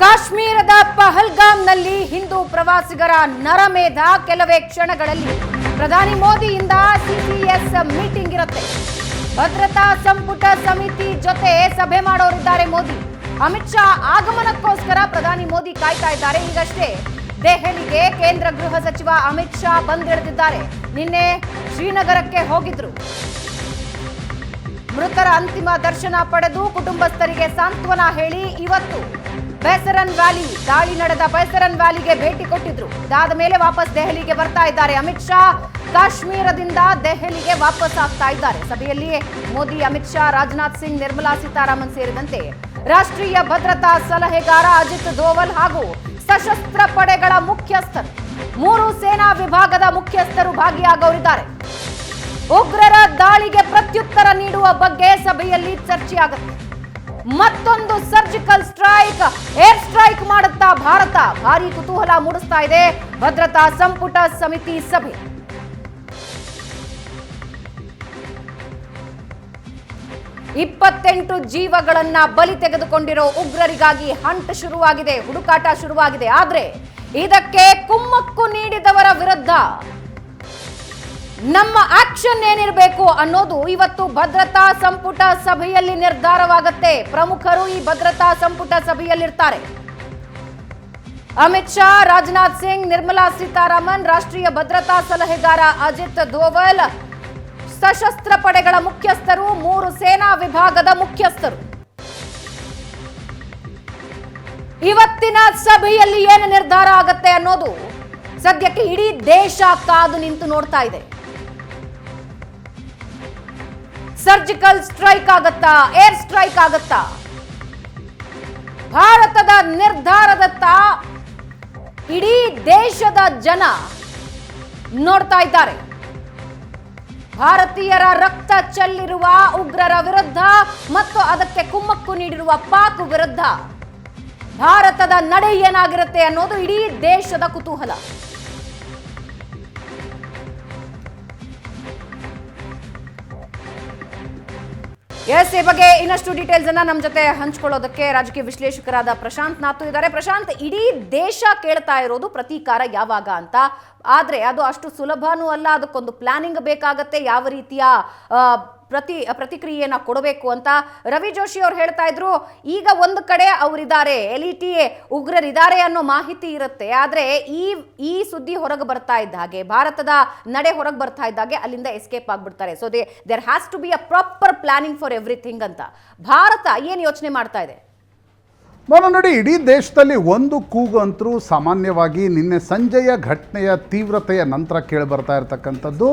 ಕಾಶ್ಮೀರದ ಪಹಲ್ಗಾಮ್ನಲ್ಲಿ ಹಿಂದೂ ಪ್ರವಾಸಿಗರ ನರಮೇಧ ಕೆಲವೇ ಕ್ಷಣಗಳಲ್ಲಿ ಪ್ರಧಾನಿ ಮೋದಿಯಿಂದ ಸಿಸಿಎಸ್ ಮೀಟಿಂಗ್ ಇರುತ್ತೆ. ಭದ್ರತಾ ಸಂಪುಟ ಸಮಿತಿ ಜೊತೆ ಸಭೆ ಮಾಡೋರಿದ್ದಾರೆ ಮೋದಿ. ಅಮಿತ್ ಶಾ ಆಗಮನಕ್ಕೋಸ್ಕರ ಪ್ರಧಾನಿ ಮೋದಿ ಕಾಯ್ತಾ ಇದ್ದಾರೆ. ಈಗಷ್ಟೇ ದೆಹಲಿಗೆ ಕೇಂದ್ರ ಗೃಹ ಸಚಿವ ಅಮಿತ್ ಶಾ ಬಂದಿಳಿದಿದ್ದಾರೆ. ನಿನ್ನೆ ಶ್ರೀನಗರಕ್ಕೆ ಹೋಗಿದ್ರು. ಮೃತರ ಅಂತಿಮ ದರ್ಶನ ಪಡೆದು ಕುಟುಂಬಸ್ಥರಿಗೆ ಸಾಂತ್ವನ ಹೇಳಿ ಇವತ್ತು ಬೈಸರನ್ ವ್ಯಾಲಿ ದಾಳಿ ನಡೆದ ಬೈಸರನ್ ವ್ಯಾಲಿಗೆ ಭೇಟಿ ಕೊಟ್ಟಿದ್ರು. ಇದಾದ ಮೇಲೆ ವಾಪಸ್ ದೆಹಲಿಗೆ ಬರ್ತಾ ಇದ್ದಾರೆ ಅಮಿತ್ ಶಾ. ಕಾಶ್ಮೀರದಿಂದ ದೆಹಲಿಗೆ ವಾಪಸ್ ಆಗ್ತಾ ಇದ್ದಾರೆ. ಸಭೆಯಲ್ಲಿ ಮೋದಿ, ಅಮಿತ್ ಶಾ, ರಾಜನಾಥ್ ಸಿಂಗ್, ನಿರ್ಮಲಾ ಸೀತಾರಾಮನ್ ಸೇರಿದಂತೆ ರಾಷ್ಟ್ರೀಯ ಭದ್ರತಾ ಸಲಹೆಗಾರ ಅಜಿತ್ ದೋವಲ್ ಹಾಗೂ ಸಶಸ್ತ್ರ ಪಡೆಗಳ ಮುಖ್ಯಸ್ಥರು, 3 ಸೇನಾ ವಿಭಾಗದ ಮುಖ್ಯಸ್ಥರು ಭಾಗಿಯಾಗಲಿದ್ದಾರೆ. ಉಗ್ರರ ದಾಳಿಗೆ ಪ್ರತ್ಯುತ್ತರ ನೀಡುವ ಬಗ್ಗೆ ಸಭೆಯಲ್ಲಿ ಚರ್ಚೆಯಾಗುತ್ತೆ. ಮತ್ತೊಂದು ಸರ್ಜಿಕಲ್ ಸ್ಟ್ರೈಕ್, ಏರ್ ಸ್ಟ್ರೈಕ್ ಮಾಡುತ್ತಾ ಭಾರತ? ಭಾರಿ ಕುತೂಹಲ ಮೂಡಿಸ್ತಾ ಇದೆ ಭದ್ರತಾ ಸಂಪುಟ ಸಮಿತಿ ಸಭೆ. ಇಪ್ಪತ್ತೆಂಟು ಜೀವಗಳನ್ನ ಬಲಿ ತೆಗೆದುಕೊಂಡಿರೋ ಉಗ್ರರಿಗಾಗಿ ಹಂಟ್ ಶುರುವಾಗಿದೆ, ಹುಡುಕಾಟ ಶುರುವಾಗಿದೆ. ಆದ್ರೆ ಇದಕ್ಕೆ ಕುಮ್ಮಕ್ಕು ನೀಡಿದವರ ವಿರುದ್ಧ ನಮ್ಮ ಆಕ್ಷನ್ ಏನಿರಬೇಕು ಅನ್ನೋದು ಇವತ್ತು ಭದ್ರತಾ ಸಂಪುಟ ಸಭೆಯಲ್ಲಿ ನಿರ್ಧಾರವಾಗುತ್ತೆ. ಪ್ರಮುಖರು ಈ ಭದ್ರತಾ ಸಂಪುಟ ಸಭೆಯಲ್ಲಿರ್ತಾರೆ. ಅಮಿತ್ ಶಾ, ರಾಜನಾಥ್ ಸಿಂಗ್, ನಿರ್ಮಲಾ ಸೀತಾರಾಮನ್, ರಾಷ್ಟ್ರೀಯ ಭದ್ರತಾ ಸಲಹೆಗಾರ ಅಜಿತ್ ದೋವಲ್, ಸಶಸ್ತ್ರ ಪಡೆಗಳ ಮುಖ್ಯಸ್ಥರು, 3 ಸೇನಾ ವಿಭಾಗದ ಮುಖ್ಯಸ್ಥರು. ಇವತ್ತಿನ ಸಭೆಯಲ್ಲಿ ಏನು ನಿರ್ಧಾರ ಆಗತ್ತೆ ಅನ್ನೋದು ಸದ್ಯಕ್ಕೆ ಇಡೀ ದೇಶ ಕಾದು ನಿಂತು ನೋಡ್ತಾ ಇದೆ. ಸರ್ಜಿಕಲ್ ಸ್ಟ್ರೈಕ್ ಆಗತ್ತಾ, ಏರ್ ಸ್ಟ್ರೈಕ್ ಆಗತ್ತಾ? ಭಾರತದ ನಿರ್ಧಾರದತ್ತ ಇಡೀ ದೇಶದ ಜನ ನೋಡ್ತಾ ಇದ್ದಾರೆ. ಭಾರತೀಯರ ರಕ್ತ ಚೆಲ್ಲಿರುವ ಉಗ್ರರ ವಿರುದ್ಧ ಮತ್ತು ಅದಕ್ಕೆ ಕುಮ್ಮಕ್ಕು ನೀಡಿರುವ ಪಾಕ್ ವಿರುದ್ಧ ಭಾರತದ ನಡೆ ಏನಾಗಿರುತ್ತೆ ಅನ್ನೋದು ಇಡೀ ದೇಶದ ಕುತೂಹಲ. ಈ ಬಗ್ಗೆ ಇನ್ನಷ್ಟು ಡೀಟೇಲ್ಸ್ ಅನ್ನ ನಮ್ಮ ಜೊತೆ ಹಂಚಿಕೊಳ್ಳೋದಕ್ಕೆ ರಾಜಕೀಯ ವಿಶ್ಲೇಷಕರಾದ ಪ್ರಶಾಂತ್ ನಾತು ಇದ್ದಾರೆ. ಪ್ರಶಾಂತ್, ಇಡೀ ದೇಶ ಕೇಳ್ತಾ ಇರೋದು ಪ್ರತೀಕಾರ ಯಾವಾಗ ಅಂತ. ಆದ್ರೆ ಅದು ಅಷ್ಟು ಸುಲಭನೂ ಅಲ್ಲ, ಅದಕ್ಕೊಂದು ಪ್ಲಾನಿಂಗ್ ಬೇಕಾಗತ್ತೆ, ಯಾವ ರೀತಿಯ ಪ್ರತಿಕ್ರಿಯೆಯನ್ನ ಕೊಡಬೇಕು ಅಂತ. ರವಿ ಜೋಶಿ ಅವ್ರು ಹೇಳ್ತಾ ಇದ್ರು, ಈಗ ಒಂದು ಕಡೆ ಅವರಿದ್ದಾರೆ, LETA ಉಗ್ರರಿದ್ದಾರೆ ಅನ್ನೋ ಮಾಹಿತಿ ಇರುತ್ತೆ. ಆದ್ರೆ ಈ ಸುದ್ದಿ ಹೊರಗೆ ಬರ್ತಾ ಇದ್ದ ಹಾಗೆ, ಭಾರತದ ನಡೆ ಹೊರಗೆ ಬರ್ತಾ ಇದ್ದ ಹಾಗೆ ಅಲ್ಲಿಂದ ಎಸ್ಕೇಪ್ ಆಗ್ಬಿಡ್ತಾರೆ. So there has to be a proper planning for everything ಅಂತ ಭಾರತ ಏನು ಯೋಚನೆ ಮಾಡ್ತಾ ಇದೆ? ನೋಡಿ, ಇಡೀ ದೇಶದಲ್ಲಿ ಒಂದು ಕೂಗು ಅಂತರೂ ಸಾಮಾನ್ಯವಾಗಿ ನಿನ್ನೆ ಸಂಜೆಯ ಘಟನೆಯ ತೀವ್ರತೆಯ ನಂತರ ಕೇಳಿ ಬರ್ತಾ ಇರತಕ್ಕಂಥದ್ದು,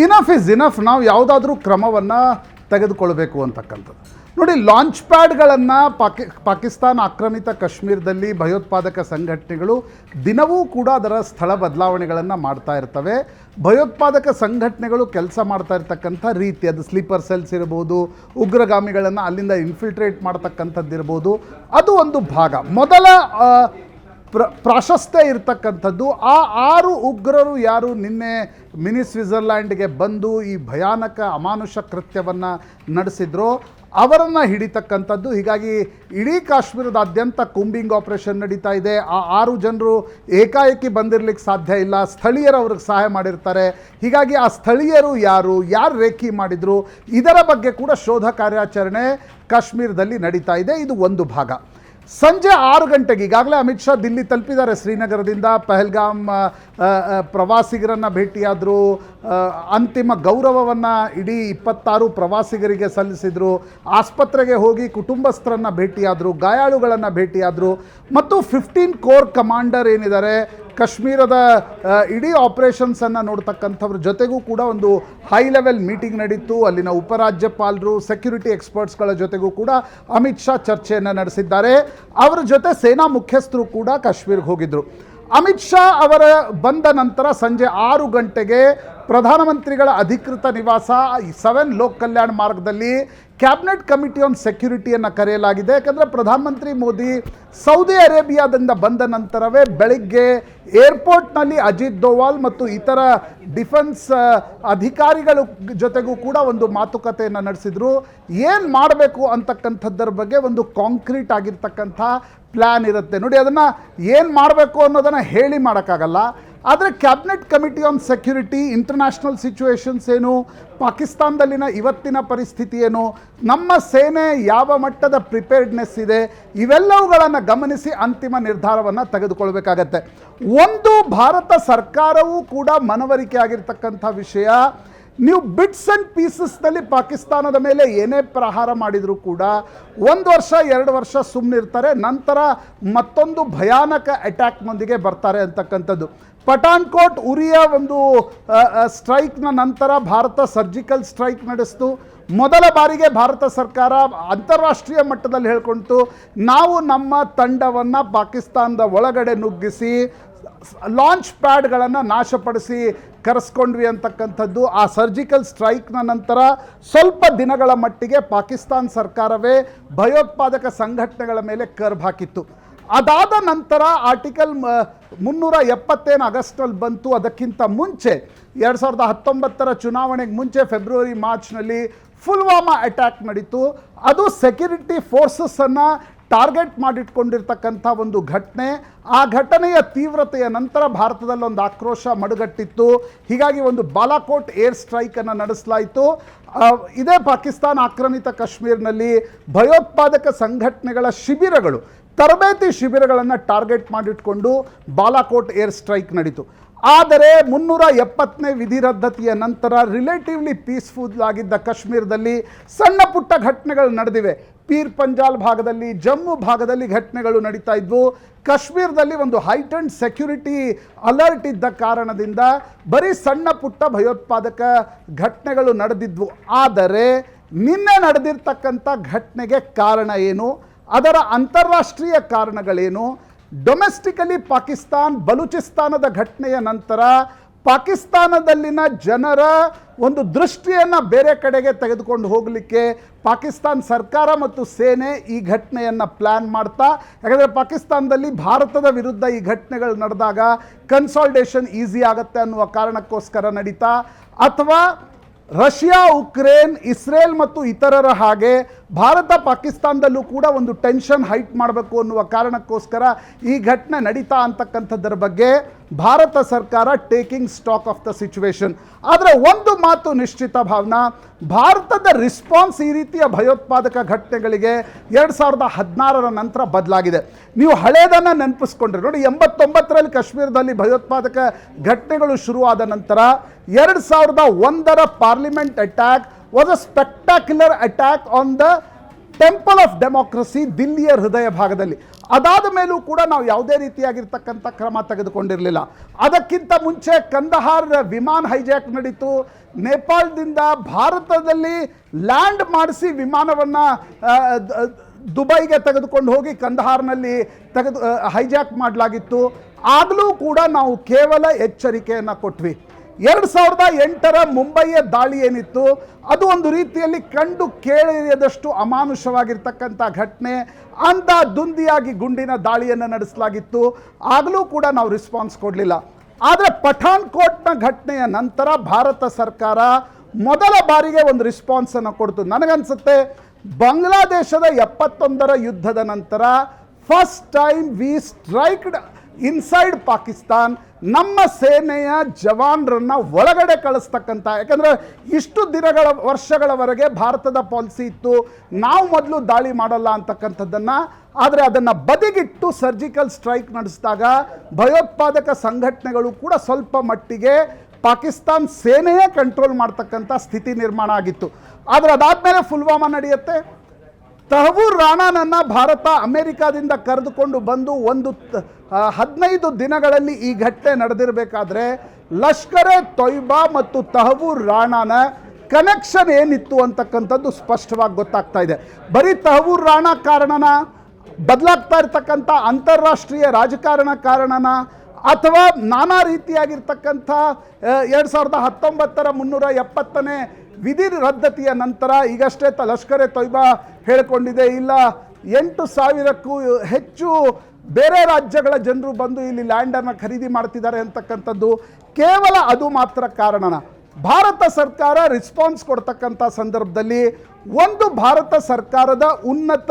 ಇನಫ್ ಇಸ್ ಇನಫ್, ನಾವು ಯಾವುದಾದ್ರೂ ಕ್ರಮವನ್ನು ತೆಗೆದುಕೊಳ್ಬೇಕು ಅಂತಕ್ಕಂಥದ್ದು. ನೋಡಿ, ಲಾಂಚ್ ಪ್ಯಾಡ್ಗಳನ್ನು ಪಾಕಿಸ್ತಾನ ಆಕ್ರಮಿತ ಕಾಶ್ಮೀರದಲ್ಲಿ ಭಯೋತ್ಪಾದಕ ಸಂಘಟನೆಗಳು ದಿನವೂ ಕೂಡ ಅದರ ಸ್ಥಳ ಬದಲಾವಣೆಗಳನ್ನು ಮಾಡ್ತಾ ಇರ್ತವೆ. ಭಯೋತ್ಪಾದಕ ಸಂಘಟನೆಗಳು ಕೆಲಸ ಮಾಡ್ತಾ ಇರ್ತಕ್ಕಂಥ ರೀತಿ, ಅದು ಸ್ಲೀಪರ್ ಸೆಲ್ಸ್ ಇರ್ಬೋದು, ಉಗ್ರಗಾಮಿಗಳನ್ನು ಅಲ್ಲಿಂದ ಇನ್ಫಿಲ್ಟ್ರೇಟ್ ಮಾಡ್ತಕ್ಕಂಥದ್ದಿರ್ಬೋದು, ಅದು ಒಂದು ಭಾಗ. ಮೊದಲ ಪ್ರಾಶಸ್ತ್ಯ ಇರ್ತಕ್ಕಂಥದ್ದು ಆ 6 ಉಗ್ರರು ಯಾರು ನಿನ್ನೆ ಮಿನಿ ಸ್ವಿಟ್ಜರ್ಲ್ಯಾಂಡ್ಗೆ ಬಂದು ಈ ಭಯಾನಕ ಅಮಾನುಷ ಕೃತ್ಯವನ್ನು ನಡೆಸಿದ್ರು ಅವರನ್ನು ಹಿಡಿತಕ್ಕಂಥದ್ದು. ಹೀಗಾಗಿ ಇಡೀ ಕಾಶ್ಮೀರದಾದ್ಯಂತ ಕೂಂಬಿಂಗ್ ಆಪರೇಷನ್ ನಡೀತಾ ಇದೆ. ಆ 6 ಜನರು ಏಕಾಏಕಿ ಬಂದಿರಲಿಕ್ಕೆ ಸಾಧ್ಯ ಇಲ್ಲ, ಸ್ಥಳೀಯರು ಅವ್ರಿಗೆ ಸಹಾಯ ಮಾಡಿರ್ತಾರೆ. ಹೀಗಾಗಿ ಆ ಸ್ಥಳೀಯರು ಯಾರು ರೇಖಿ ಮಾಡಿದರು, ಇದರ ಬಗ್ಗೆ ಕೂಡ ಶೋಧ ಕಾರ್ಯಾಚರಣೆ ಕಾಶ್ಮೀರದಲ್ಲಿ ನಡೀತಾ ಇದೆ. ಇದು ಒಂದು ಭಾಗ. ಸಂಜೆ 6 ಗಂಟೆಗೆ ಈಗಾಗಲೇ ಅಮಿತ್ ಶಾ ದಿಲ್ಲಿ ತಲುಪಿದ್ದಾರೆ. ಶ್ರೀನಗರದಿಂದ ಪಹಲ್ಗಾಮ್ ಪ್ರವಾಸಿಗರನ್ನು ಭೇಟಿಯಾದರು. ಅಂತಿಮ ಗೌರವವನ್ನು ಇಡೀ 26 ಪ್ರವಾಸಿಗರಿಗೆ ಸಲ್ಲಿಸಿದರು. ಆಸ್ಪತ್ರೆಗೆ ಹೋಗಿ ಕುಟುಂಬಸ್ಥರನ್ನು ಭೇಟಿಯಾದರು, ಗಾಯಾಳುಗಳನ್ನು ಭೇಟಿಯಾದರು. ಮತ್ತು 15 ಕೋರ್ ಕಮಾಂಡರ್ ಏನಿದ್ದಾರೆ ಕಾಶ್ಮೀರದ ಇಡೀ ಆಪರೇಷನ್ಸನ್ನು ನೋಡ್ತಕ್ಕಂಥವ್ರ ಜೊತೆಗೂ ಕೂಡ ಒಂದು ಹೈ ಲೆವೆಲ್ ಮೀಟಿಂಗ್ ನಡೀತು. ಅಲ್ಲಿನ ಉಪರಾಜ್ಯಪಾಲರು, ಸೆಕ್ಯೂರಿಟಿ ಎಕ್ಸ್ಪರ್ಟ್ಸ್ಗಳ ಜೊತೆಗೂ ಕೂಡ ಅಮಿತ್ ಶಾ ಚರ್ಚೆಯನ್ನು ನಡೆಸಿದ್ದಾರೆ. ಅವರ ಜೊತೆ ಸೇನಾ ಮುಖ್ಯಸ್ಥರು ಕೂಡ ಕಾಶ್ಮೀರ್ಗೆ ಹೋಗಿದ್ದರು. ಅಮಿತ್ ಶಾ ಅವರ ಬಂದ ನಂತರ ಸಂಜೆ 6 ಗಂಟೆಗೆ ಪ್ರಧಾನಮಂತ್ರಿಗಳ ಅಧಿಕೃತ ನಿವಾಸ 7 ಲೋಕ್ ಕಲ್ಯಾಣ್ ಮಾರ್ಗದಲ್ಲಿ ಕ್ಯಾಬಿನೆಟ್ ಕಮಿಟಿ ಆನ್ ಸೆಕ್ಯೂರಿಟಿಯನ್ನು ಕರೆಯಲಾಗಿದೆ. ಯಾಕಂದರೆ ಪ್ರಧಾನಮಂತ್ರಿ ಮೋದಿ ಸೌದಿ ಅರೇಬಿಯಾದಿಂದ ಬಂದ ನಂತರವೇ ಬೆಳಿಗ್ಗೆ ಏರ್ಪೋರ್ಟ್ನಲ್ಲಿ ಅಜಿತ್ ದೋವಾಲ್ ಮತ್ತು ಇತರ ಡಿಫೆನ್ಸ್ ಅಧಿಕಾರಿಗಳ ಜೊತೆಗೂ ಕೂಡ ಒಂದು ಮಾತುಕತೆಯನ್ನು ನಡೆಸಿದರು. ಏನು ಮಾಡಬೇಕು ಅಂತಕ್ಕಂಥದ್ದರ ಬಗ್ಗೆ ಒಂದು ಕಾಂಕ್ರೀಟ್ ಆಗಿರ್ತಕ್ಕಂಥ ಪ್ಲ್ಯಾನ್ ಇರುತ್ತೆ. ನೋಡಿ, ಅದನ್ನು ಏನು ಮಾಡಬೇಕು ಅನ್ನೋದನ್ನು ಹೇಳಿ ಮಾಡೋಕ್ಕಾಗಲ್ಲ. ಆದರೆ cabinet committee on security, international situations ಏನು, ಪಾಕಿಸ್ತಾನದಲ್ಲಿನ ಇವತ್ತಿನ ಪರಿಸ್ಥಿತಿ ಏನು, ನಮ್ಮ ಸೇನೆ ಯಾವ ಮಟ್ಟದ ಪ್ರಿಪೇರ್ಡ್ನೆಸ್ ಇದೆ, ಇವೆಲ್ಲವುಗಳನ್ನು ಗಮನಿಸಿ ಅಂತಿಮ ನಿರ್ಧಾರವನ್ನು ತೆಗೆದುಕೊಳ್ಬೇಕಾಗತ್ತೆ. ಒಂದು ಭಾರತ ಸರ್ಕಾರವೂ ಕೂಡ ಮನವರಿಕೆ ಆಗಿರ್ತಕ್ಕಂಥ ವಿಷಯ, ನೀವು ಬಿಟ್ಸ್ ಆ್ಯಂಡ್ ಪೀಸಸ್ನಲ್ಲಿ ಪಾಕಿಸ್ತಾನದ ಮೇಲೆ ಏನೇ ಪ್ರಹಾರ ಮಾಡಿದರೂ ಕೂಡ 1 ವರ್ಷ 2 ವರ್ಷ ಸುಮ್ಮನಿರ್ತಾರೆ, ನಂತರ ಮತ್ತೊಂದು ಭಯಾನಕ ಅಟ್ಯಾಕ್ನೊಂದಿಗೆ ಬರ್ತಾರೆ ಅಂತಕ್ಕಂಥದ್ದು. ಪಠಾನ್ಕೋಟ್ ಉರಿಯ ಒಂದು ಸ್ಟ್ರೈಕ್ನ ನಂತರ ಭಾರತ ಸರ್ಜಿಕಲ್ ಸ್ಟ್ರೈಕ್ ನಡೆಸಿತು. ಮೊದಲ ಬಾರಿಗೆ ಭಾರತ ಸರ್ಕಾರ ಅಂತಾರಾಷ್ಟ್ರೀಯ ಮಟ್ಟದಲ್ಲಿ ಹೇಳ್ಕೊಳ್ತು, ನಾವು ನಮ್ಮ ತಂಡವನ್ನು ಪಾಕಿಸ್ತಾನದ ಒಳಗಡೆ ನುಗ್ಗಿಸಿ ಲಾಂಚ್ ಪ್ಯಾಡ್ಗಳನ್ನು ನಾಶಪಡಿಸಿ ಕರೆಸ್ಕೊಂಡ್ವಿ ಅಂತಕ್ಕಂಥದ್ದು. ಆ ಸರ್ಜಿಕಲ್ ಸ್ಟ್ರೈಕ್ನ ನಂತರ ಸ್ವಲ್ಪ ದಿನಗಳ ಮಟ್ಟಿಗೆ ಪಾಕಿಸ್ತಾನ ಸರ್ಕಾರವೇ ಭಯೋತ್ಪಾದಕ ಸಂಘಟನೆಗಳ ಮೇಲೆ ಕರ್ಬ್ ಹಾಕಿತ್ತು. ಅದಾದ ನಂತರ ಆರ್ಟಿಕಲ್ 370 ಆಗಸ್ಟಲ್ಲಿ ಬಂತು. ಅದಕ್ಕಿಂತ ಮುಂಚೆ 2019 ಚುನಾವಣೆಗೆ ಮುಂಚೆ ಫೆಬ್ರವರಿ ಮಾರ್ಚ್ನಲ್ಲಿ ಪುಲ್ವಾಮಾ ಅಟ್ಯಾಕ್ ನಡೀತು. ಅದು ಸೆಕ್ಯೂರಿಟಿ ಫೋರ್ಸಸ್ಸನ್ನು ಟಾರ್ಗೆಟ್ ಮಾಡಿಟ್ಕೊಂಡಿರ್ತಕ್ಕಂಥ ಒಂದು ಘಟನೆ. ಆ ಘಟನೆಯ ತೀವ್ರತೆಯ ನಂತರ ಭಾರತದಲ್ಲಿ ಒಂದು ಆಕ್ರೋಶ ಮಡುಗಟ್ಟಿತ್ತು. ಹೀಗಾಗಿ ಒಂದು ಬಾಲಾಕೋಟ್ ಏರ್ ಸ್ಟ್ರೈಕನ್ನು ನಡೆಸಲಾಯಿತು. ಇದೇ ಪಾಕಿಸ್ತಾನ ಆಕ್ರಮಿತ ಕಾಶ್ಮೀರ್ನಲ್ಲಿ ಭಯೋತ್ಪಾದಕ ಸಂಘಟನೆಗಳ ಶಿಬಿರಗಳು, ತರಬೇತಿ ಶಿಬಿರಗಳನ್ನು ಟಾರ್ಗೆಟ್ ಮಾಡಿಟ್ಕೊಂಡು ಬಾಲಾಕೋಟ್ ಏರ್ ಸ್ಟ್ರೈಕ್ ನಡೀತು. ಆದರೆ 370ನೇ ವಿಧಿ ರದ್ದತಿಯ ನಂತರ ರಿಲೇಟಿವ್ಲಿ ಪೀಸ್ಫುಲ್ ಆಗಿದ್ದ ಕಾಶ್ಮೀರದಲ್ಲಿ ಸಣ್ಣ ಪುಟ್ಟ ಘಟನೆಗಳು ನಡೆದಿವೆ. ಪೀರ್ ಪಂಜಾಲ್ ಭಾಗದಲ್ಲಿ, ಜಮ್ಮು ಭಾಗದಲ್ಲಿ ಘಟನೆಗಳು ನಡೀತಾ ಇದ್ವು. ಕಾಶ್ಮೀರದಲ್ಲಿ ಒಂದು ಹೈಟೆಂಡ್ ಸೆಕ್ಯೂರಿಟಿ ಅಲರ್ಟ್ ಇದ್ದ ಕಾರಣದಿಂದ ಬರೀ ಸಣ್ಣ ಪುಟ್ಟ ಭಯೋತ್ಪಾದಕ ಘಟನೆಗಳು ನಡೆದಿದ್ವು. ಆದರೆ ನಿನ್ನೆ ನಡೆದಿರ್ತಕ್ಕಂಥ ಘಟನೆಗೆ ಕಾರಣ ಏನು, ಅದರ ಅಂತಾರಾಷ್ಟ್ರೀಯ ಕಾರಣಗಳೇನು, ಡೊಮೆಸ್ಟಿಕಲಿ ಪಾಕಿಸ್ತಾನ್ ಬಲೂಚಿಸ್ತಾನದ ಘಟನೆಯ ನಂತರ ಪಾಕಿಸ್ತಾನದಲ್ಲಿನ ಜನರ ಒಂದು ದೃಷ್ಟಿಯನ್ನು ಬೇರೆ ಕಡೆಗೆ ತೆಗೆದುಕೊಂಡು ಹೋಗಲಿಕ್ಕೆ ಪಾಕಿಸ್ತಾನ್ ಸರ್ಕಾರ ಮತ್ತು ಸೇನೆ ಈ ಘಟನೆಯನ್ನು ಪ್ಲ್ಯಾನ್ ಮಾಡ್ತಾ, ಯಾಕಂದರೆ ಪಾಕಿಸ್ತಾನದಲ್ಲಿ ಭಾರತದ ವಿರುದ್ಧ ಈ ಘಟನೆಗಳು ನಡೆದಾಗ ಕನ್ಸಾಲ್ಟೇಷನ್ ಈಸಿ ಆಗುತ್ತೆ ಅನ್ನುವ ಕಾರಣಕ್ಕೋಸ್ಕರ ನಡೀತಾ, ಅಥವಾ ರಷ್ಯಾ, ಉಕ್ರೇನ್, ಇಸ್ರೇಲ್ ಮತ್ತು ಇತರರ ಹಾಗೆ ಭಾರತ ಪಾಕಿಸ್ತಾನದಲ್ಲೂ ಕೂಡ ಒಂದು ಟೆನ್ಷನ್ ಹೈಟ್ ಮಾಡಬೇಕು ಅನ್ನುವ ಕಾರಣಕ್ಕೋಸ್ಕರ ಈ ಘಟನೆ ನಡೀತಾ ಅಂತಕ್ಕಂಥದ್ದರ ಬಗ್ಗೆ ಭಾರತ ಸರ್ಕಾರ taking stock of the situation. ಆದರೆ ಒಂದು ಮಾತು ನಿಶ್ಚಿತ ಭಾವನಾ, ಭಾರತದ ರಿಸ್ಪಾನ್ಸ್ ಈ ರೀತಿಯ ಭಯೋತ್ಪಾದಕ ಘಟನೆಗಳಿಗೆ 2016ರ ನಂತರ ಬದಲಾಗಿದೆ. ನೀವು ಹಳೇದನ್ನು ನೆನಪಿಸ್ಕೊಂಡ್ರೆ ನೋಡಿ, 89ರಲ್ಲಿ ಕಾಶ್ಮೀರದಲ್ಲಿ ಭಯೋತ್ಪಾದಕ ಘಟನೆಗಳು ಶುರುವಾದ ನಂತರ 2001ರ parliament attack was a spectacular attack on the temple of democracy, ದಿಲ್ಲಿಯ ಹೃದಯ ಭಾಗದಲ್ಲಿ. ಅದಾದ ಮೇಲೂ ಕೂಡ ನಾವು ಯಾವುದೇ ರೀತಿಯಾಗಿರ್ತಕ್ಕಂಥ ಕ್ರಮ ತೆಗೆದುಕೊಂಡಿರಲಿಲ್ಲ. ಅದಕ್ಕಿಂತ ಮುಂಚೆ ಕಂದಹಾರ್ ವಿಮಾನ ಹೈಜಾಕ್ ನಡೀತು. ನೇಪಾಳದಿಂದ ಭಾರತದಲ್ಲಿ ಲ್ಯಾಂಡ್ ಮಾಡಿಸಿ ವಿಮಾನವನ್ನು ದುಬೈಗೆ ತೆಗೆದುಕೊಂಡು ಹೋಗಿ ಕಂದಹಾರ್ನಲ್ಲಿ ಹೈಜಾಕ್ ಮಾಡಲಾಗಿತ್ತು. ಆಗಲೂ ಕೂಡ ನಾವು ಕೇವಲ ಎಚ್ಚರಿಕೆಯನ್ನು ಕೊಟ್ವಿ. 2008ರ ಮುಂಬಯಿಯ ದಾಳಿ ಏನಿತ್ತು, ಅದು ಒಂದು ರೀತಿಯಲ್ಲಿ ಕಂಡು ಕೇಳಿಯದಷ್ಟು ಅಮಾನುಷವಾಗಿರ್ತಕ್ಕಂಥ ಘಟನೆ. ದುಂದಿಯಾಗಿ ಗುಂಡಿನ ದಾಳಿಯನ್ನು ನಡೆಸಲಾಗಿತ್ತು. ಆಗಲೂ ಕೂಡ ನಾವು ರೆಸ್ಪಾನ್ಸ್ ಕೊಡಲಿಲ್ಲ. ಆದರೆ ಪಠಾನ್ಕೋಟ್ನ ಘಟನೆಯ ನಂತರ ಭಾರತ ಸರ್ಕಾರ ಮೊದಲ ಬಾರಿಗೆ ಒಂದು ರೆಸ್ಪಾನ್ಸನ್ನು ಕೊಡ್ತು. ನನಗನ್ಸುತ್ತೆ ಬಾಂಗ್ಲಾದೇಶದ 71ರ ಯುದ್ಧದ ನಂತರ first time we striked inside Pakistan. ನಮ್ಮ ಸೇನೆಯ ಜವಾನರನ್ನು ಒಳಗಡೆ ಕಳಿಸ್ತಕ್ಕಂಥ, ಯಾಕಂದರೆ ಇಷ್ಟು ವರ್ಷಗಳವರೆಗೆ ಭಾರತದ ಪಾಲಿಸಿ ಇತ್ತು, ನಾವು ಮೊದಲು ದಾಳಿ ಮಾಡಲ್ಲ ಅಂತಕ್ಕಂಥದ್ದನ್ನು. ಆದರೆ ಅದನ್ನು ಬದಿಗಿಟ್ಟು ಸರ್ಜಿಕಲ್ ಸ್ಟ್ರೈಕ್ ನಡೆಸಿದಾಗ ಭಯೋತ್ಪಾದಕ ಸಂಘಟನೆಗಳು ಕೂಡ ಸ್ವಲ್ಪ ಮಟ್ಟಿಗೆ ಪಾಕಿಸ್ತಾನ್ ಸೇನೆಯೇ ಕಂಟ್ರೋಲ್ ಮಾಡ್ತಕ್ಕಂಥ ಸ್ಥಿತಿ ನಿರ್ಮಾಣ ಆಗಿತ್ತು. ಆದರೆ ಅದಾದಮೇಲೆ ಪುಲ್ವಾಮಾ ನಡೆಯುತ್ತೆ. ತಹವೂರ್ ರಾಣಾನನ್ನು ಭಾರತ ಅಮೆರಿಕಾದಿಂದ ಕರೆದುಕೊಂಡು ಬಂದು 15 ದಿನಗಳಲ್ಲಿ ಈ ಘಟನೆ ನಡೆದಿರಬೇಕಾದ್ರೆ ಲಷ್ಕರ್ ಎ ತೊಯ್ಬಾ ಮತ್ತು ತಹವೂರ್ ರಾಣಾನ ಕನೆಕ್ಷನ್ ಏನಿತ್ತು ಅಂತಕ್ಕಂಥದ್ದು ಸ್ಪಷ್ಟವಾಗಿ ಗೊತ್ತಾಗ್ತಾ ಇದೆ. ಬರೀ ತಹವೂರ್ ರಾಣಾ ಕಾರಣನ, ಬದಲಾಗ್ತಾ ಇರ್ತಕ್ಕಂಥ ಅಂತಾರಾಷ್ಟ್ರೀಯ ರಾಜಕಾರಣ ಕಾರಣನ, ಅಥವಾ ನಾನಾ ರೀತಿಯಾಗಿರ್ತಕ್ಕಂಥ 2019 370ನೇ ವಿಧಿ ರದ್ದತಿಯ ನಂತರ ಈಗಷ್ಟೇ ಲಷ್ಕರ್ ಎ ತೊಯ್ಬಾ ಹೇಳಿಕೊಂಡಿದೆ, ಇಲ್ಲ 8,000ಕ್ಕೂ ಹೆಚ್ಚು ಬೇರೆ ರಾಜ್ಯಗಳ ಜನರು ಬಂದು ಇಲ್ಲಿ ಲ್ಯಾಂಡನ್ನು ಖರೀದಿ ಮಾಡ್ತಿದ್ದಾರೆ ಅಂತಕ್ಕಂಥದ್ದು ಕೇವಲ ಅದು ಮಾತ್ರ ಕಾರಣನ? ಭಾರತ ಸರ್ಕಾರ ರಿಸ್ಪಾನ್ಸ್ ಕೊಡ್ತಕ್ಕಂಥ ಸಂದರ್ಭದಲ್ಲಿ ಒಂದು ಭಾರತ ಸರ್ಕಾರದ ಉನ್ನತ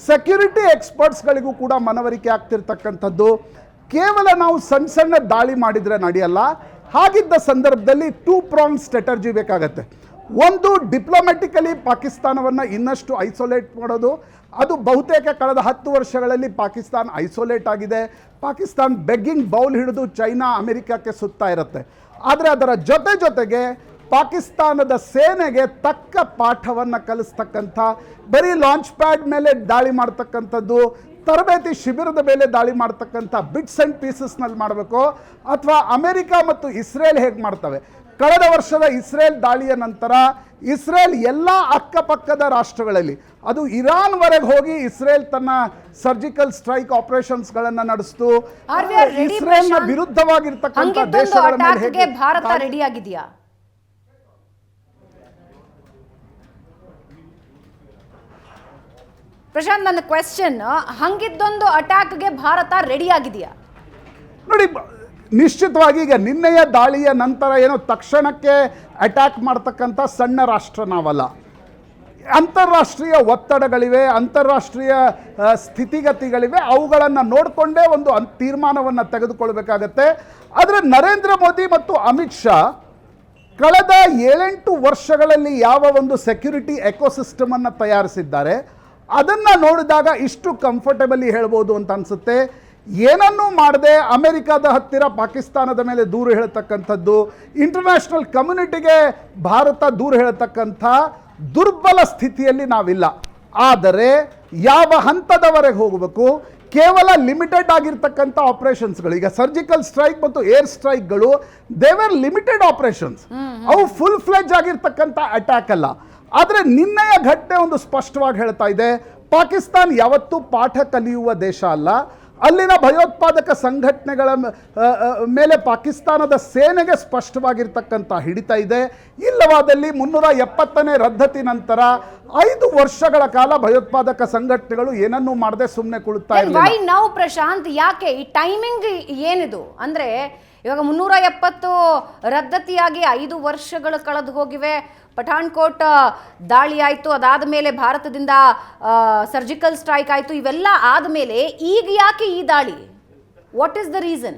ಸೆಕ್ಯೂರಿಟಿ ಎಕ್ಸ್ಪರ್ಟ್ಸ್ಗಳಿಗೂ ಕೂಡ ಮನವರಿಕೆ ಆಗ್ತಿರ್ತಕ್ಕಂಥದ್ದು, ಕೇವಲ ನಾವು ಸಣ್ಣ ಸಣ್ಣ ದಾಳಿ ಮಾಡಿದರೆ ನಡೆಯಲ್ಲ. ಹಾಗಿದ್ದ ಸಂದರ್ಭದಲ್ಲಿ 2 ಪ್ರಾಂಗ್ ಸ್ಟ್ರಾಟಜಿ ಬೇಕಾಗತ್ತೆ. ಒಂದು, ಡಿಪ್ಲೊಮ್ಯಾಟಿಕಲಿ ಪಾಕಿಸ್ತಾನವನ್ನು ಇನ್ನಷ್ಟು ಐಸೋಲೇಟ್ ಮಾಡೋದು. ಅದು ಬಹುತೇಕ ಕಳೆದ 10 ವರ್ಷಗಳಲ್ಲಿ ಪಾಕಿಸ್ತಾನ ಐಸೋಲೇಟ್ ಆಗಿದೆ. ಪಾಕಿಸ್ತಾನ ಬೆಗ್ಗಿಂಗ್ ಬೌಲ್ ಹಿಡಿದು ಚೈನಾ ಅಮೆರಿಕಕ್ಕೆ ಸುತ್ತಾ ಇರುತ್ತೆ. ಆದರೆ ಅದರ ಜೊತೆಗೆ ಪಾಕಿಸ್ತಾನದ ಸೇನೆಗೆ ತಕ್ಕ ಪಾಠವನ್ನು ಕಲಿಸ್ತಕ್ಕಂಥ, ಬರೀ ಲಾಂಚ್ ಪ್ಯಾಡ್ ಮೇಲೆ ದಾಳಿ ಮಾಡ್ತಕ್ಕಂಥದ್ದು, ತರಬೇತಿ ಶಿಬಿರದ ಮೇಲೆ ದಾಳಿ ಮಾಡ್ತಕ್ಕಂಥ ಬಿಟ್ಸ್ ಆ್ಯಂಡ್ ಪೀಸಸ್ನಲ್ಲಿ ಮಾಡಬೇಕು, ಅಥವಾ ಅಮೆರಿಕ ಮತ್ತು ಇಸ್ರೇಲ್ ಹೇಗೆ ಮಾಡ್ತವೆ. ಕಳೆದ ವರ್ಷದ ಇಸ್ರೇಲ್ ದಾಳಿಯ ನಂತರ ಇಸ್ರೇಲ್ ಎಲ್ಲ ಅಕ್ಕಪಕ್ಕದ ರಾಷ್ಟ್ರಗಳಲ್ಲಿ, ಅದು ಇರಾನ್ವರೆಗೆ ಹೋಗಿ ಇಸ್ರೇಲ್ ತನ್ನ ಸರ್ಜಿಕಲ್ ಸ್ಟ್ರೈಕ್ ಆಪರೇಷನ್ಸ್ಗಳನ್ನು ನಡೆಸಿತು. ಇಸ್ರೇಲ್ನ ವಿರುದ್ಧವಾಗಿರ್ತಕ್ಕಂಥ ದೇಶಗಳ ಮೇಲೆ ಹೇಗೆ ಭಾರತ ರೆಡಿ ಆಗಿದೆಯಾ? ಪ್ರಶಾಂತ್, ನನ್ನ ಕ್ವೆಶ್ಚನ್, ಹಂಗಿದ್ದೊಂದು ಅಟ್ಯಾಕ್ಗೆ ಭಾರತ ರೆಡಿ ಆಗಿದೆಯಾ? ನೋಡಿ, ನಿಶ್ಚಿತವಾಗಿ ಈಗ ನಿನ್ನೆಯ ದಾಳಿಯ ನಂತರ ಏನೋ ತಕ್ಷಣಕ್ಕೆ ಅಟ್ಯಾಕ್ ಮಾಡ್ತಕ್ಕಂಥ ಸಣ್ಣ ರಾಷ್ಟ್ರ ನಾವಲ್ಲ. ಅಂತಾರಾಷ್ಟ್ರೀಯ ಒತ್ತಡಗಳಿವೆ, ಅಂತಾರಾಷ್ಟ್ರೀಯ ಸ್ಥಿತಿಗತಿಗಳಿವೆ, ಅವುಗಳನ್ನು ನೋಡಿಕೊಂಡೇ ಒಂದು ತೀರ್ಮಾನವನ್ನು ತೆಗೆದುಕೊಳ್ಬೇಕಾಗತ್ತೆ. ಆದರೆ ನರೇಂದ್ರ ಮೋದಿ ಮತ್ತು ಅಮಿತ್ ಶಾ ಕಳೆದ 7-8 ವರ್ಷಗಳಲ್ಲಿ ಯಾವ ಒಂದು ಸೆಕ್ಯೂರಿಟಿ ಎಕೋಸಿಸ್ಟಮನ್ನು ತಯಾರಿಸಿದ್ದಾರೆ ಅದನ್ನು ನೋಡಿದಾಗ ಇಷ್ಟು ಕಂಫರ್ಟಬಲಿ ಹೇಳ್ಬೋದು ಅಂತ ಅನಿಸುತ್ತೆ. ಏನನ್ನೂ ಮಾಡದೆ ಅಮೆರಿಕದ ಹತ್ತಿರ ಪಾಕಿಸ್ತಾನದ ಮೇಲೆ ದೂರು ಹೇಳ್ತಕ್ಕಂಥದ್ದು, ಇಂಟರ್ನ್ಯಾಷನಲ್ ಕಮ್ಯುನಿಟಿಗೆ ಭಾರತ ದೂರು ಹೇಳ್ತಕ್ಕಂಥ ದುರ್ಬಲ ಸ್ಥಿತಿಯಲ್ಲಿ ನಾವಿಲ್ಲ. ಆದರೆ ಯಾವ ಹಂತದವರೆಗೆ ಹೋಗಬೇಕು? ಕೇವಲ ಲಿಮಿಟೆಡ್ ಆಗಿರ್ತಕ್ಕಂಥ ಆಪರೇಷನ್ಸ್ಗಳು, ಈಗ ಸರ್ಜಿಕಲ್ ಸ್ಟ್ರೈಕ್ ಮತ್ತು ಏರ್ ಸ್ಟ್ರೈಕ್ಗಳು ದೇವರ್ ಲಿಮಿಟೆಡ್ ಆಪರೇಷನ್ಸ್, ಅವು ಫುಲ್ ಫ್ಲೆಜ್ ಆಗಿರ್ತಕ್ಕಂಥ ಅಟ್ಯಾಕ್ ಅಲ್ಲ. ಆದರೆ ನಿನ್ನೆಯ ಘಟನೆ ಒಂದು ಸ್ಪಷ್ಟವಾಗಿ ಹೇಳ್ತಾ ಇದೆ, ಪಾಕಿಸ್ತಾನ ಯಾವತ್ತೂ ಪಾಠ ಕಲಿಯುವ ದೇಶ ಅಲ್ಲ. ಅಲ್ಲಿನ ಭಯೋತ್ಪಾದಕ ಸಂಘಟನೆಗಳ ಮೇಲೆ ಪಾಕಿಸ್ತಾನದ ಸೇನೆಗೆ ಸ್ಪಷ್ಟವಾಗಿರ್ತಕ್ಕಂಥ ಹಿಡಿತ ಇದೆ. ಇಲ್ಲವಾದಲ್ಲಿ 370ನೇ ರದ್ದತಿ ನಂತರ 5 ವರ್ಷಗಳ ಕಾಲ ಭಯೋತ್ಪಾದಕ ಸಂಘಟನೆಗಳು ಏನನ್ನೂ ಮಾಡದೆ ಸುಮ್ಮನೆ ಕುಳಿತಾ ಇರಲಿಲ್ಲ. Why now Prashant? ಯಾಕೆ ಈ ಟೈಮಿಂಗ್ ಏನಿದು? ಅಂದ್ರೆ ಇವಾಗ 370 ರದ್ದತಿಯಾಗಿ 5 ವರ್ಷಗಳು ಕಳೆದು ಹೋಗಿವೆ. ಪಠಾಣ್ಕೋಟ್ ದಾಳಿ ಆಯಿತು, ಅದಾದ ಮೇಲೆ ಭಾರತದಿಂದ ಸರ್ಜಿಕಲ್ ಸ್ಟ್ರೈಕ್ ಆಯಿತು, ಇವೆಲ್ಲ ಆದಮೇಲೆ ಈಗ ಯಾಕೆ ಈ ದಾಳಿ? What is the reason?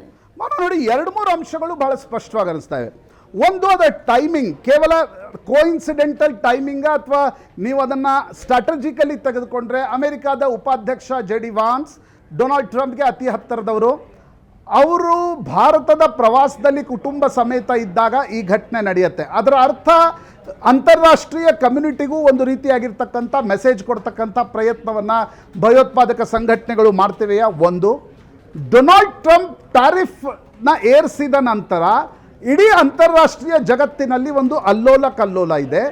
ನೋಡಿ, 2-3 ಅಂಶಗಳು ಬಹಳ ಸ್ಪಷ್ಟವಾಗಿ ಅನಿಸ್ತವೆ. ಒಂದು, ಅದರ ಟೈಮಿಂಗ್ ಕೇವಲ ಕೋಇನ್ಸಿಡೆಂಟಲ್ ಟೈಮಿಂಗ ಅಥವಾ ನೀವು ಅದನ್ನು ಸ್ಟ್ರಾಟಜಿಕಲಿ ತೆಗೆದುಕೊಂಡ್ರೆ, ಅಮೆರಿಕಾದ ಉಪಾಧ್ಯಕ್ಷ JD ವಾನ್ಸ್ ಡೊನಾಲ್ಡ್ ಟ್ರಂಪ್ಗೆ ಅತಿ ಹತ್ತಿರದವರು, ಅವರು ಭಾರತದ ಪ್ರವಾಸದಲ್ಲಿ ಕುಟುಂಬ ಸಮೇತ ಇದ್ದಾಗ ಈ ಘಟನೆ ನಡೆಯುತ್ತೆ. ಅದರ ಅರ್ಥ ಅಂತಾರಾಷ್ಟ್ರೀಯ ಕಮ್ಯುನಿಟಿಗೂ ಒಂದು ರೀತಿಯಾಗಿರ್ತಕ್ಕಂಥ ಮೆಸೇಜ್ ಕೊಡ್ತಕ್ಕಂಥ ಪ್ರಯತ್ನವನ್ನು ಭಯೋತ್ಪಾದಕ ಸಂಘಟನೆಗಳು ಮಾಡ್ತಿವೆಯಾ? ಒಂದು. ಡೊನಾಲ್ಡ್ ಟ್ರಂಪ್ ಟ್ಯಾರಿಫ್ನ ಏರಿಸಿದ ನಂತರ ಇಡೀ ಅಂತಾರಾಷ್ಟ್ರೀಯ ಜಗತ್ತಿನಲ್ಲಿ ಒಂದು ಅಲ್ಲೋಲ ಕಲ್ಲೋಲ ಇದೆ.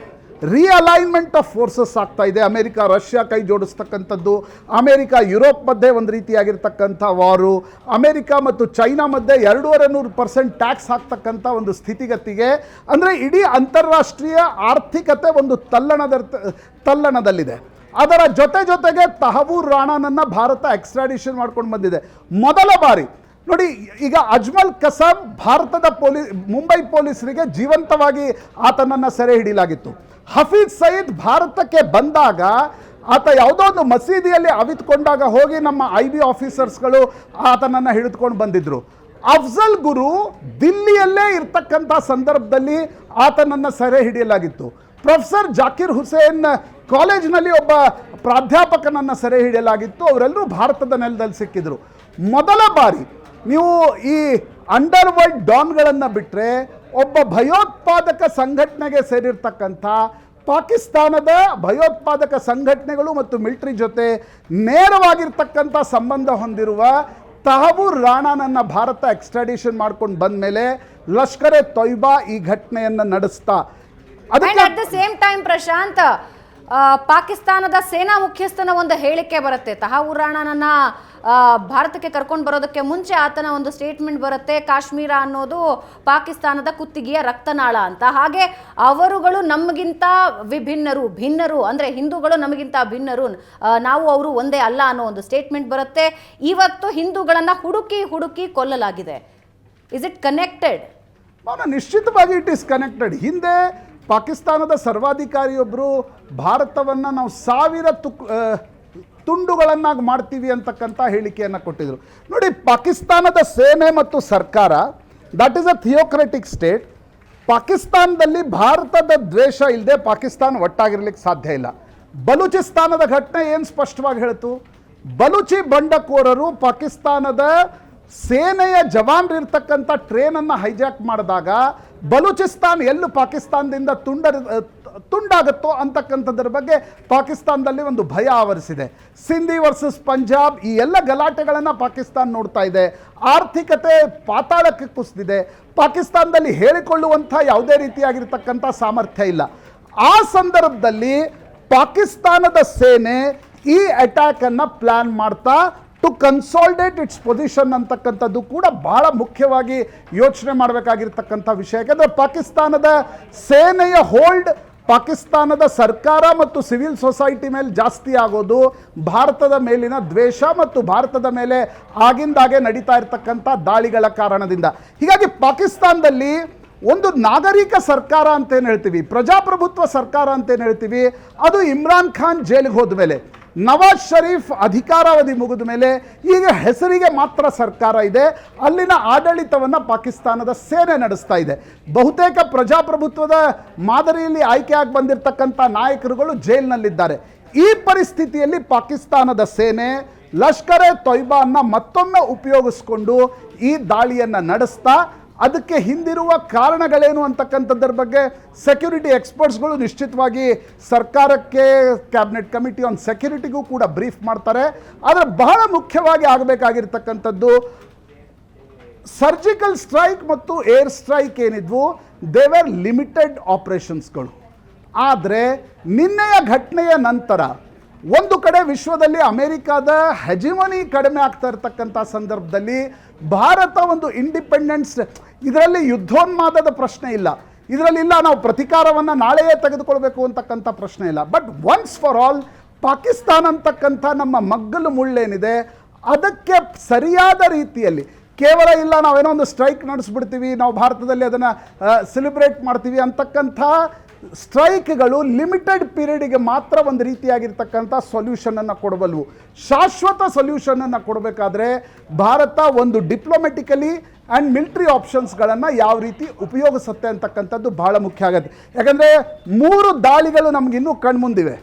ರಿಅಲೈನ್ಮೆಂಟ್ ಆಫ್ ಫೋರ್ಸಸ್ ಆಗ್ತಾ ಇದೆ. ಅಮೆರಿಕ ರಷ್ಯಾ ಕೈ ಜೋಡಿಸ್ತಕ್ಕಂಥದ್ದು, ಅಮೆರಿಕ ಯುರೋಪ್ ಮಧ್ಯೆ ಒಂದು ರೀತಿಯಾಗಿರ್ತಕ್ಕಂಥ ವಾರು, ಅಮೆರಿಕ ಮತ್ತು ಚೈನಾ ಮಧ್ಯೆ 200% ಟ್ಯಾಕ್ಸ್ ಹಾಕ್ತಕ್ಕಂಥ ಒಂದು ಸ್ಥಿತಿಗತಿಗೆ, ಅಂದರೆ ಇಡೀ ಅಂತಾರಾಷ್ಟ್ರೀಯ ಆರ್ಥಿಕತೆ ಒಂದು ತಲ್ಲಣದಲ್ಲಿದೆ. ಅದರ ಜೊತೆಗೆ ತಹಬೂರ್ ರಾಣಾನನ್ನು ಭಾರತ ಎಕ್ಸ್ಟ್ರಾಡಿಷನ್ ಮಾಡ್ಕೊಂಡು ಬಂದಿದೆ ಮೊದಲ ಬಾರಿ. ನೋಡಿ, ಈಗ ಅಜ್ಮಲ್ ಕಸಬ್ ಭಾರತದ ಮುಂಬೈ ಪೊಲೀಸರಿಗೆ ಜೀವಂತವಾಗಿ ಆತನನ್ನು ಸೆರೆ ಹಿಡಿಯಲಾಗಿತ್ತು. ಹಫೀಜ್ ಸಯೀದ್ ಭಾರತಕ್ಕೆ ಬಂದಾಗ ಆತ ಯಾವುದೋ ಒಂದು ಮಸೀದಿಯಲ್ಲಿ ಅವಿತುಕೊಂಡಾಗ ಹೋಗಿ ನಮ್ಮ IB ಆಫೀಸರ್ಸ್ಗಳು ಆತನನ್ನು ಹಿಡಿದುಕೊಂಡು ಬಂದಿದ್ದರು. ಅಫ್ಜಲ್ ಗುರು ದಿಲ್ಲಿಯಲ್ಲೇ ಇರ್ತಕ್ಕಂಥ ಸಂದರ್ಭದಲ್ಲಿ ಆತನನ್ನು ಸೆರೆ ಹಿಡಿಯಲಾಗಿತ್ತು. ಪ್ರೊಫೆಸರ್ ಜಾಕಿರ್ ಹುಸೇನ್ ಕಾಲೇಜಿನಲ್ಲಿ ಒಬ್ಬ ಪ್ರಾಧ್ಯಾಪಕನನ್ನು ಸೆರೆ ಹಿಡಿಯಲಾಗಿತ್ತು. ಅವರೆಲ್ಲರೂ ಭಾರತದ ನೆಲದಲ್ಲಿ ಸಿಕ್ಕಿದ್ರು. ಮೊದಲ ಬಾರಿ ನೀವು ಈ ಅಂಡರ್ ವರ್ಲ್ಡ್ ಡಾನ್ಗಳನ್ನು ಬಿಟ್ಟರೆ ಒಬ್ಬ ಭಯೋತ್ಪಾದಕ ಸಂಘಟನೆಗೆ ಸೇರಿರ್ತಕ್ಕಂಥ ಪಾಕಿಸ್ತಾನದ ಭಯೋತ್ಪಾದಕ ಸಂಘಟನೆಗಳು ಮತ್ತು ಮಿಲಿಟರಿ ಜೊತೆ ನೇರವಾಗಿರ್ತಕ್ಕಂಥ ಸಂಬಂಧ ಹೊಂದಿರುವ ತಹಬೂರ್ ರಾಣಾನನ್ನು ಭಾರತ ಎಕ್ಸ್ಟ್ರಾಡಿಷನ್ ಮಾಡ್ಕೊಂಡು ಬಂದ ಮೇಲೆ ಲಷ್ಕರ್ ಎ ತೊಯ್ಬಾ ಈ ಘಟನೆಯನ್ನು ನಡೆಸ್ತಾ, ಅದಕ್ಕೆ at the same time Prashant ಪಾಕಿಸ್ತಾನದ ಸೇನಾ ಮುಖ್ಯಸ್ಥನ ಒಂದು ಹೇಳಿಕೆ ಬರುತ್ತೆ. ತಹಾವೂರ್ ರಾಣಾನನ್ನ ಭಾರತಕ್ಕೆ ಕರ್ಕೊಂಡು ಬರೋದಕ್ಕೆ ಮುಂಚೆ ಆತನ ಒಂದು ಸ್ಟೇಟ್ಮೆಂಟ್ ಬರುತ್ತೆ, ಕಾಶ್ಮೀರ ಅನ್ನೋದು ಪಾಕಿಸ್ತಾನದ ಕುತ್ತಿಗೆಯ ರಕ್ತನಾಳ ಅಂತ. ಹಾಗೆ ಅವರುಗಳು ನಮಗಿಂತ ಭಿನ್ನರು ಅಂದರೆ ಹಿಂದೂಗಳು ನಮಗಿಂತ ಭಿನ್ನರು, ನಾವು ಅವರು ಒಂದೇ ಅಲ್ಲ ಅನ್ನೋ ಒಂದು ಸ್ಟೇಟ್ಮೆಂಟ್ ಬರುತ್ತೆ. ಇವತ್ತು ಹಿಂದೂಗಳನ್ನು ಹುಡುಕಿ ಕೊಲ್ಲಲಾಗಿದೆ. Is it connected? ನಿಶ್ಚಿತವಾಗಿ ಇಟ್ ಈಸ್ ಕನೆಕ್ಟೆಡ್. ಹಿಂದೆ ಪಾಕಿಸ್ತಾನದ ಸರ್ವಾಧಿಕಾರಿಯೊಬ್ಬರು ಭಾರತವನ್ನು ನಾವು 1000 ತುಂಡುಗಳನ್ನಾಗಿ ಮಾಡ್ತೀವಿ ಅಂತಕ್ಕಂಥ ಹೇಳಿಕೆಯನ್ನು ಕೊಟ್ಟಿದ್ರು. ನೋಡಿ, ಪಾಕಿಸ್ತಾನದ ಸೇನೆ ಮತ್ತು ಸರ್ಕಾರ, ದಟ್ ಈಸ್ ಅ ಥಿಯೋಕ್ರೆಟಿಕ್ ಸ್ಟೇಟ್. ಪಾಕಿಸ್ತಾನದಲ್ಲಿ ಭಾರತದ ದ್ವೇಷ ಇಲ್ಲದೆ ಪಾಕಿಸ್ತಾನ ಒಟ್ಟಾಗಿರ್ಲಿಕ್ಕೆ ಸಾಧ್ಯ ಇಲ್ಲ. ಬಲೂಚಿಸ್ತಾನದ ಘಟನೆ ಏನು ಸ್ಪಷ್ಟವಾಗಿ ಹೇಳ್ತು? ಬಲೂಚಿ ಬಂಡಖೋರರು ಪಾಕಿಸ್ತಾನದ ಸೇನೆಯ ಜವಾನರಿರ್ತಕ್ಕಂಥ ಟ್ರೇನನ್ನು ಹೈಜಾಕ್ ಮಾಡಿದಾಗ ಬಲೂಚಿಸ್ತಾನ್ ಎಲ್ಲೂ ಪಾಕಿಸ್ತಾನದಿಂದ ತುಂಡಾಗುತ್ತೋ ಅಂತಕ್ಕಂಥದ್ರ ಬಗ್ಗೆ ಪಾಕಿಸ್ತಾನದಲ್ಲಿ ಒಂದು ಭಯ ಆವರಿಸಿದೆ. ಸಿಂಧಿ ವರ್ಸಸ್ ಪಂಜಾಬ್, ಈ ಎಲ್ಲ ಗಲಾಟೆಗಳನ್ನು ಪಾಕಿಸ್ತಾನ ನೋಡ್ತಾ ಇದೆ. ಆರ್ಥಿಕತೆ ಪಾತಾಳಕ್ಕೆ ಕುಸಿದಿದೆ. ಪಾಕಿಸ್ತಾನದಲ್ಲಿ ಹೇಳಿಕೊಳ್ಳುವಂಥ ಯಾವುದೇ ರೀತಿಯಾಗಿರ್ತಕ್ಕಂಥ ಸಾಮರ್ಥ್ಯ ಇಲ್ಲ. ಆ ಸಂದರ್ಭದಲ್ಲಿ ಪಾಕಿಸ್ತಾನದ ಸೇನೆ ಈ ಅಟ್ಯಾಕನ್ನು ಪ್ಲ್ಯಾನ್ ಮಾಡ್ತಾ ಟು ಕನ್ಸಾಲಿಡೇಟ್ ಇಟ್ಸ್ ಪೊಸಿಷನ್ ಅಂತಕ್ಕಂಥದ್ದು ಕೂಡ ಬಹಳ ಮುಖ್ಯವಾಗಿ ಯೋಚನೆ ಮಾಡಬೇಕಾಗಿರ್ತಕ್ಕಂಥ ವಿಷಯ. ಯಾಕೆಂದರೆ ಪಾಕಿಸ್ತಾನದ ಸೇನೆಯ ಹೋಲ್ಡ್ ಪಾಕಿಸ್ತಾನದ ಸರ್ಕಾರ ಮತ್ತು ಸಿವಿಲ್ ಸೊಸೈಟಿ ಮೇಲೆ ಜಾಸ್ತಿ ಆಗೋದು ಭಾರತದ ಮೇಲಿನ ದ್ವೇಷ ಮತ್ತು ಭಾರತದ ಮೇಲೆ ಆಗಿಂದಾಗೆ ನಡೀತಾ ಇರತಕ್ಕಂಥ ದಾಳಿಗಳ ಕಾರಣದಿಂದ. ಹೀಗಾಗಿ ಪಾಕಿಸ್ತಾನದಲ್ಲಿ ಒಂದು ನಾಗರಿಕ ಸರ್ಕಾರ ಅಂತೇನು ಹೇಳ್ತೀವಿ, ಪ್ರಜಾಪ್ರಭುತ್ವ ಸರ್ಕಾರ ಅಂತೇನು ಹೇಳ್ತೀವಿ, ಅದು ಇಮ್ರಾನ್ ಖಾನ್ ಜೈಲಿಗೆ ಹೋದ ಮೇಲೆ, ನವಾಜ್ ಶರೀಫ್ ಅಧಿಕಾರಾವಧಿ ಮುಗಿದ ಮೇಲೆ ಈಗ ಹೆಸರಿಗೆ ಮಾತ್ರ ಸರ್ಕಾರ ಇದೆ. ಅಲ್ಲಿನ ಆಡಳಿತವನ್ನು ಪಾಕಿಸ್ತಾನದ ಸೇನೆ ನಡೆಸ್ತಾ ಇದೆ. ಬಹುತೇಕ ಪ್ರಜಾಪ್ರಭುತ್ವದ ಮಾದರಿಯಲ್ಲಿ ಆಯ್ಕೆಯಾಗಿ ಬಂದಿರತಕ್ಕಂಥ ನಾಯಕರುಗಳು ಜೈಲಿನಲ್ಲಿದ್ದಾರೆ. ಈ ಪರಿಸ್ಥಿತಿಯಲ್ಲಿ ಪಾಕಿಸ್ತಾನದ ಸೇನೆ ಲಷ್ಕರ್ ಎ ತೊಯ್ಬಾನ್ನ ಮತ್ತೊಮ್ಮೆ ಉಪಯೋಗಿಸ್ಕೊಂಡು ಈ ದಾಳಿಯನ್ನು ನಡೆಸ್ತಾ, ಅದಕ್ಕೆ ಹಿಂದಿರುವ ಕಾರಣಗಳೇನು ಅಂತಕ್ಕಂಥದ್ರ ಬಗ್ಗೆ ಸೆಕ್ಯೂರಿಟಿ ಎಕ್ಸ್ಪರ್ಟ್ಸ್ಗಳು ನಿಶ್ಚಿತವಾಗಿ ಸರ್ಕಾರಕ್ಕೆ, ಕ್ಯಾಬಿನೆಟ್ ಕಮಿಟಿ ಆನ್ ಸೆಕ್ಯೂರಿಟಿಗೂ ಕೂಡ ಬ್ರೀಫ್ ಮಾಡ್ತಾರೆ. ಆದರೆ ಬಹಳ ಮುಖ್ಯವಾಗಿ ಆಗಬೇಕಾಗಿರ್ತಕ್ಕಂಥದ್ದು ಸರ್ಜಿಕಲ್ ಸ್ಟ್ರೈಕ್ ಮತ್ತು ಏರ್ ಸ್ಟ್ರೈಕ್ ಏನಿದ್ವು, ದೇ ವೇರ್ ಲಿಮಿಟೆಡ್ ಆಪರೇಷನ್ಸ್ಗಳು. ಆದರೆ ನಿನ್ನೆಯ ಘಟನೆಯ ನಂತರ ಒಂದು ಕಡೆ ವಿಶ್ವದಲ್ಲಿ ಅಮೆರಿಕಾದ ಹೆಜಿಮನಿ ಕಡಿಮೆ ಆಗ್ತಾ ಇರತಕ್ಕಂಥ ಸಂದರ್ಭದಲ್ಲಿ ಭಾರತ ಒಂದು ಇಂಡಿಪೆಂಡೆನ್ಸ್, ಇದರಲ್ಲಿ ಯುದ್ಧೋನ್ಮಾದದ ಪ್ರಶ್ನೆ ಇಲ್ಲ, ಇದರಲ್ಲಿ ಇಲ್ಲ ನಾವು ಪ್ರತಿಕಾರವನ್ನು ನಾಳೆಯೇ ತೆಗೆದುಕೊಳ್ಬೇಕು ಅಂತಕ್ಕಂಥ ಪ್ರಶ್ನೆ ಇಲ್ಲ. But once for all Pakistan ಅಂತಕ್ಕಂಥ ನಮ್ಮ ಮಗ್ಗಲು ಮುಳ್ಳೇನಿದೆ ಅದಕ್ಕೆ ಸರಿಯಾದ ರೀತಿಯಲ್ಲಿ ಕೇವಲ ಇಲ್ಲ ನಾವೇನೋ ಒಂದು ಸ್ಟ್ರೈಕ್ ನಡೆಸ್ಬಿಡ್ತೀವಿ, ನಾವು ಭಾರತದಲ್ಲಿ ಅದನ್ನು ಸೆಲೆಬ್ರೇಟ್ ಮಾಡ್ತೀವಿ ಅಂತಕ್ಕಂಥ ಸ್ಟ್ರೈಕ್ಗಳು ಲಿಮಿಟೆಡ್ ಪೀರಿಯಡಿಗೆ ಮಾತ್ರ ಒಂದು ರೀತಿಯಾಗಿರ್ತಕ್ಕಂಥ ಸೊಲ್ಯೂಷನನ್ನು ಕೊಡಬಲ್ವು. ಶಾಶ್ವತ ಸೊಲ್ಯೂಷನನ್ನು ಕೊಡಬೇಕಾದ್ರೆ ಭಾರತ ಒಂದು ಡಿಪ್ಲೊಮೆಟಿಕಲಿ ಆ್ಯಂಡ್ ಮಿಲಿಟರಿ ಆಪ್ಷನ್ಸ್ಗಳನ್ನು ಯಾವ ರೀತಿ ಉಪಯೋಗಿಸುತ್ತೆ ಅಂತಕ್ಕಂಥದ್ದು ಬಹಳ ಮುಖ್ಯ ಆಗುತ್ತೆ. ಯಾಕಂದರೆ 3 ದಾಳಿಗಳು ನಮಗಿನ್ನೂ ಕಣ್ಮುಂದಿವೆ.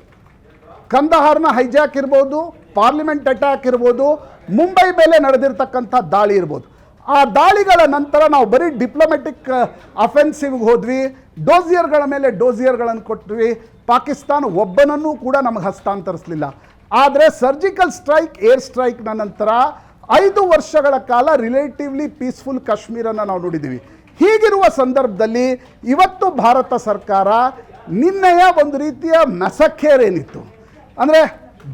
ಕಂದಹಾರ್ನ ಹೈಜಾಕ್ ಇರ್ಬೋದು, ಪಾರ್ಲಿಮೆಂಟ್ ಅಟ್ಯಾಕ್ ಇರ್ಬೋದು, ಮುಂಬೈ ಮೇಲೆ ನಡೆದಿರ್ತಕ್ಕಂಥ ದಾಳಿ ಇರ್ಬೋದು. ಆ ದಾಳಿಗಳ ನಂತರ ನಾವು ಬರೀ ಡಿಪ್ಲೊಮೆಟಿಕ್ ಅಫೆನ್ಸಿವ್ಗೆ ಹೋದ್ವಿ, ಡೋಸಿಯರ್ಗಳ ಮೇಲೆ ಡೋಸಿಯರ್ಗಳನ್ನು ಕೊಟ್ವಿ, ಪಾಕಿಸ್ತಾನ ಒಬ್ಬನನ್ನೂ ಕೂಡ ನಮಗೆ ಹಸ್ತಾಂತರಿಸಲಿಲ್ಲ. ಆದರೆ ಸರ್ಜಿಕಲ್ ಸ್ಟ್ರೈಕ್, ಏರ್ ಸ್ಟ್ರೈಕ್ನ ನಂತರ 5 ವರ್ಷಗಳ ಕಾಲ ರಿಲೇಟಿವ್ಲಿ ಪೀಸ್ಫುಲ್ ಕಾಶ್ಮೀರನ ನಾವು ನೋಡಿದ್ದೀವಿ. ಹೀಗಿರುವ ಸಂದರ್ಭದಲ್ಲಿ ಇವತ್ತು ಭಾರತ ಸರ್ಕಾರ ನಿನ್ನೆಯ ಒಂದು ರೀತಿಯ ಮೆಸಖೇರ್ ಏನಿತ್ತು, ಅಂದರೆ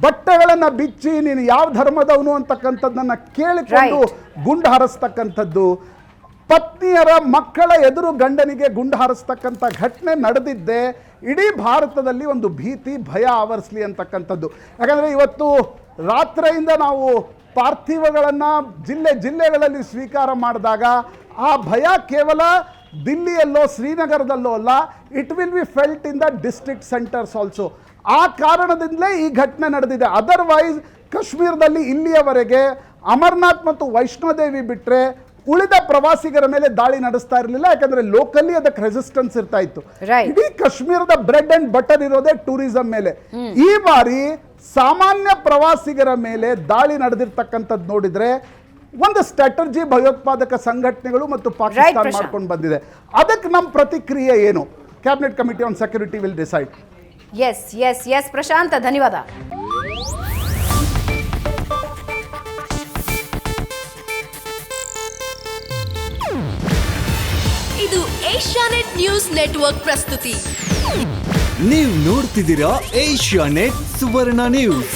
ಬಟ್ಟೆಗಳನ್ನು ಬಿಚ್ಚಿ ನೀನು ಯಾವ ಧರ್ಮದವನು ಅಂತಕ್ಕಂಥದ್ದನ್ನು ಕೇಳಿಕೊಂಡು ಗುಂಡು ಹಾರಿಸ್ತಕ್ಕಂಥದ್ದು, ಪತ್ನಿಯರ ಮಕ್ಕಳ ಎದುರು ಗಂಡನಿಗೆ ಗುಂಡು ಹಾರಿಸ್ತಕ್ಕಂಥ ಘಟನೆ ನಡೆದಿದ್ದೆ ಇಡೀ ಭಾರತದಲ್ಲಿ ಒಂದು ಭೀತಿ, ಭಯ ಆವರಿಸಲಿ ಅಂತಕ್ಕಂಥದ್ದು. ಯಾಕಂದರೆ ಇವತ್ತು ರಾತ್ರಿಯಿಂದ ನಾವು ಪಾರ್ಥಿವಗಳನ್ನು ಜಿಲ್ಲೆಗಳಲ್ಲಿ ಸ್ವೀಕಾರ ಮಾಡಿದಾಗ ಆ ಭಯ ಕೇವಲ ದಿಲ್ಲಿಯಲ್ಲೋ ಶ್ರೀನಗರದಲ್ಲೋ ಅಲ್ಲ, it will be felt in the district centres also. ಆ ಕಾರಣದಿಂದಲೇ ಈ ಘಟನೆ ನಡೆದಿದೆ. ಅದರ್ವೈಸ್ ಕಾಶ್ಮೀರದಲ್ಲಿ ಇಲ್ಲಿಯವರೆಗೆ ಅಮರನಾಥ್ ಮತ್ತು ವೈಷ್ಣೋದೇವಿ ಬಿಟ್ಟರೆ ಉಳಿದ ಪ್ರವಾಸಿಗರ ಮೇಲೆ ದಾಳಿ ನಡೆಸ್ತಾ ಇರಲಿಲ್ಲ. ಯಾಕಂದ್ರೆ ಲೋಕಲಿ ಅದಕ್ಕೆ ರೆಸಿಸ್ಟೆನ್ಸ್ ಇರ್ತಾ ಇತ್ತು. ಇಡೀ ಕಾಶ್ಮೀರದ ಬ್ರೆಡ್ ಅಂಡ್ ಬಟರ್ ಇರೋದೇ ಟೂರಿಸಂ ಮೇಲೆ. ಈ ಬಾರಿ ಸಾಮಾನ್ಯ ಪ್ರವಾಸಿಗರ ಮೇಲೆ ದಾಳಿ ನಡೆದಿರ್ತಕ್ಕಂಥದ್ದು ನೋಡಿದ್ರೆ ಒಂದು ಸ್ಟ್ರಾಟಜಿ ಭಯೋತ್ಪಾದಕ ಸಂಘಟನೆಗಳು ಮತ್ತು ಪಾಕಿಸ್ತಾನ ಮಾಡ್ಕೊಂಡು ಬಂದಿದೆ. ಅದಕ್ಕೆ ನಮ್ಮ ಪ್ರತಿಕ್ರಿಯೆ ಏನು? Cabinet committee on security will decide. Yes Prashant, ಧನ್ಯವಾದ. ಇದು ಏಷ್ಯಾನೆಟ್ ನ್ಯೂಸ್ ನೆಟ್ವರ್ಕ್ ಪ್ರಸ್ತುತಿ. ನೀವು ನೋಡ್ತಿದ್ದೀರಾ ಏಷ್ಯಾ ನೆಟ್ ಸುವರ್ಣ ನ್ಯೂಸ್.